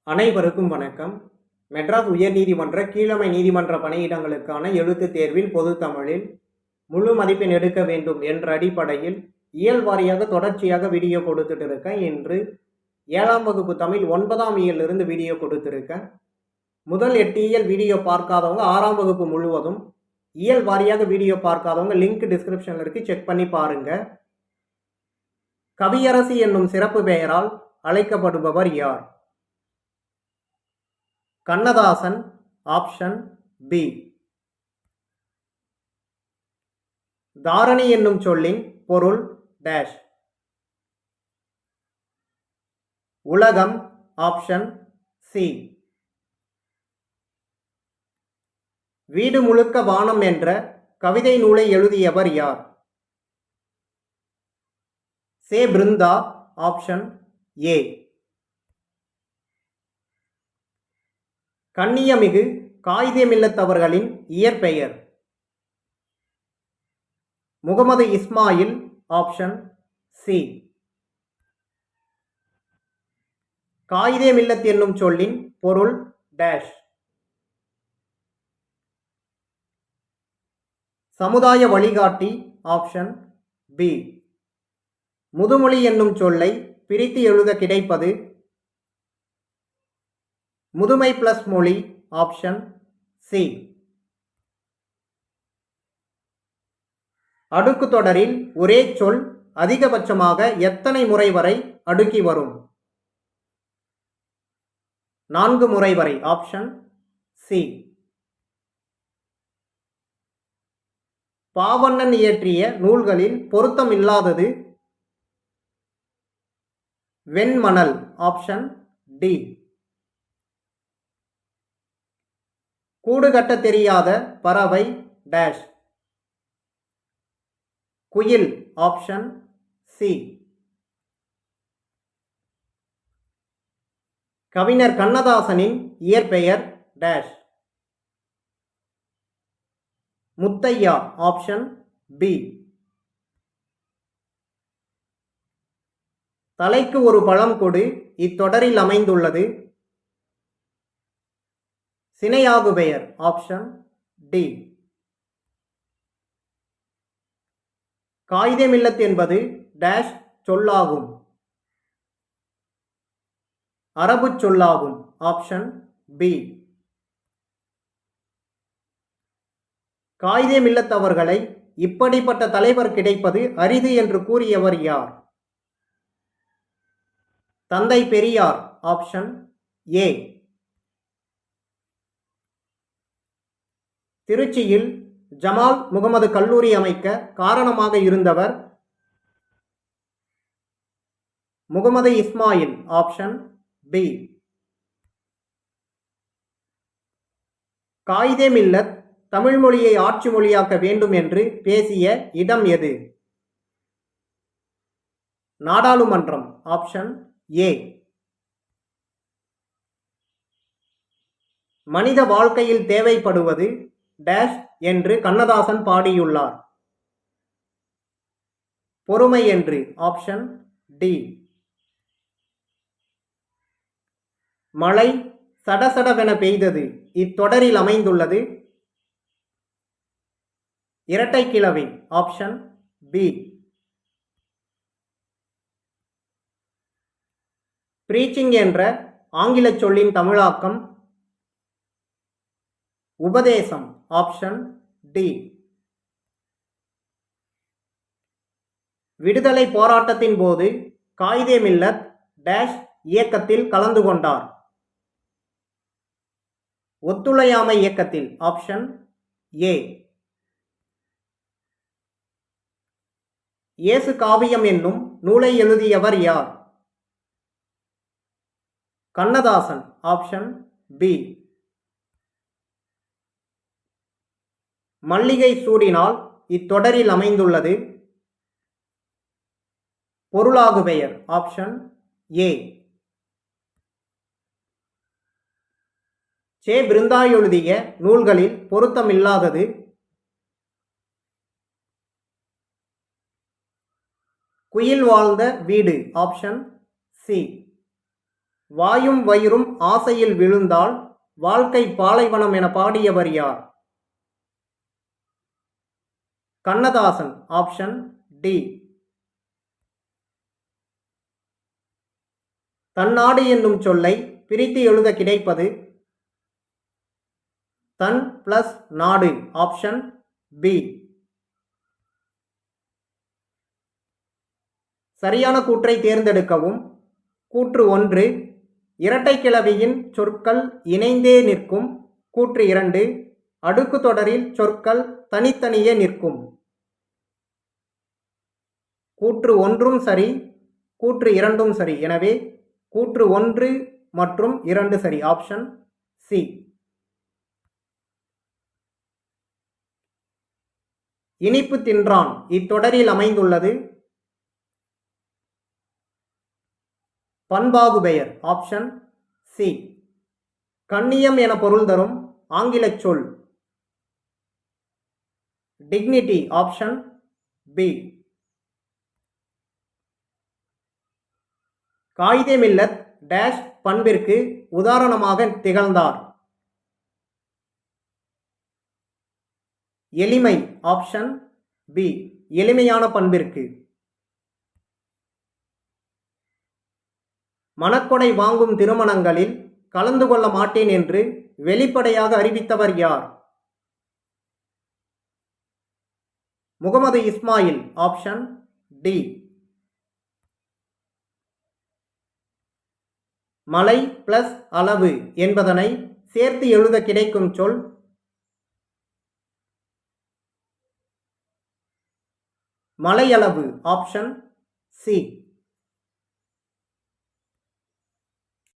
அனைவருக்கும் வணக்கம். மெட்ராஸ் உயர்நீதிமன்ற கீழமை நீதிமன்ற பணியிடங்களுக்கான எழுத்துத் தேர்வில் பொது தமிழில் முழு மதிப்பெண் எடுக்க வேண்டும் என்ற அடிப்படையில் இயல் வாரியாக தொடர்ச்சியாக வீடியோ கொடுத்துட்டு இருக்கேன். இன்று 7ஆம் வகுப்பு தமிழ் 9ஆம் இயலிருந்து வீடியோ கொடுத்துருக்கேன். முதல் 8 இயல் வீடியோ பார்க்காதவங்க 6ஆம் வகுப்பு முழுவதும் இயல் வாரியாக வீடியோ பார்க்காதவங்க லிங்க் டிஸ்கிரிப்ஷன்ல இருக்கு, செக் பண்ணி பாருங்க. கவியரசி என்னும் சிறப்பு பெயரால் அழைக்கப்படுபவர் யார்? கண்ணதாசன். Option B. தாரணி என்னும் சொல்லின் பொருள் டேஷ். உலகம். Option C. வீடு முழுக்க வானம் என்ற கவிதை நூலை எழுதியவர் யார்? சே. பிருந்தா. Option A. கண்ணியமிகு காயிதே-மில்லத் இயற்பெயர்? முகமது இஸ்மாயில். Option C. காயிதே-மில்லத் என்னும் சொல்லின் பொருள் டேஷ். சமுதாய வழிகாட்டி. Option B. முதுமொழி என்னும் சொல்லை பிரித்து எழுத கிடைப்பது? முதுமை பிளஸ் மொழி. Option C. அடுக்கு தொடரில் ஒரே சொல் அதிகபட்சமாக எத்தனை முறை வரை அடுக்கி வரும்? 4 முறை வரை. Option C. பாவண்ணன் இயற்றிய நூல்களில் பொருத்தம் இல்லாதது? வெண்மணல். Option D. கூடு கட்ட தெரியாத பறவை டேஷ். குயில். Option C. கவிஞர் கண்ணதாசனின் இயற்பெயர் டேஷ். முத்தையா. Option B. தலைக்கு ஒரு பழம் கொடு இத்தொடரில் அமைந்துள்ளது? சினையாகு பெயர். Option D. காயிதே-மில்லத் என்பது டேஷ் சொல்லாகும்? அரபு சொல்லாகும். Option B. காயிதே-மில்லத் அவர்களை இப்படிப்பட்ட தலைவர் கிடைப்பது அரிது என்று கூறியவர் யார்? தந்தை பெரியார். Option A. திருச்சியில் ஜமால் முகமது கல்லூரி அமைக்க காரணமாக இருந்தவர்? முகமது இஸ்மாயில். Option B. காயிதே-மில்லத் தமிழ் மொழியை ஆட்சி மொழியாக்க வேண்டும் என்று பேசிய இடம் எது? நாடாளுமன்றம். Option A. மனித வாழ்க்கையில் தேவைப்படுவது டேஷ் என்று கண்ணதாசன் பாடியுள்ளார்? பொறுமை என்று. Option D. மழை சடசடவென பெய்தது இத்தொடரில் அமைந்துள்ளது? இரட்டை கிழவி. Option B. பிரீச்சிங் என்ற ஆங்கில சொல்லின் தமிழாக்கம்? உபதேசம். Option D. விடுதலை போராட்டத்தின் போது காயிதே-மில்லத் டேஷ் இயக்கத்தில் கலந்து கொண்டார்? ஒத்துழையாமை இயக்கத்தில். Option A. இயேசு காவியம் என்னும் நூலை எழுதியவர் யார்? கண்ணதாசன். Option B. மல்லிகை சூடினால் இத்தொடரில் அமைந்துள்ளது? பொருளாகு பெயர். Option A. சே. பிருந்தா எழுதிய நூல்களில் பொருத்தமில்லாதது? குயில் வாழ்ந்த வீடு. Option C. வாயும் வயிறும் ஆசையில் விழுந்தால் வாழ்க்கை பாலைவனம் என பாடியவர் யார்? கண்ணதாசன். Option D. தன்னாடு என்னும் சொல்லை பிரித்து எழுத கிடைப்பது தன் பிளஸ் நாடு. Option B. சரியான கூற்றை தேர்ந்தெடுக்கவும். கூற்று 1, இரட்டை கிளவியின் சொற்கள் இணைந்தே நிற்கும். கூற்று 2, அடுக்கு தொடரில் சொற்கள் தனித்தனியே நிற்கும். கூற்று 1ம் சரி, கூற்று 2ம் சரி. எனவே கூற்று 1 மற்றும் 2 சரி. Option C. இனிப்பு தின்றான் இத்தொடரில் அமைந்துள்ளது பண்பாகு பெயர். Option C. கண்ணியம் என பொருள் தரும் ஆங்கிலச் சொல் dignity. Option B. Quaid-e Millath dash பண்பிற்கு உதாரணமாக திகழ்ந்தார்? எளிமை. Option B. எளிமையான பண்பிற்கு. மணக்கொடை வாங்கும் திருமணங்களில் கலந்து கொள்ள மாட்டேன் என்று வெளிப்படையாக அறிவித்தவர் யார்? முகமது இஸ்மாயில். Option D. மலை பிளஸ் அளவு என்பதனை சேர்த்து எழுத கிடைக்கும் சொல் மலையளவு. Option C.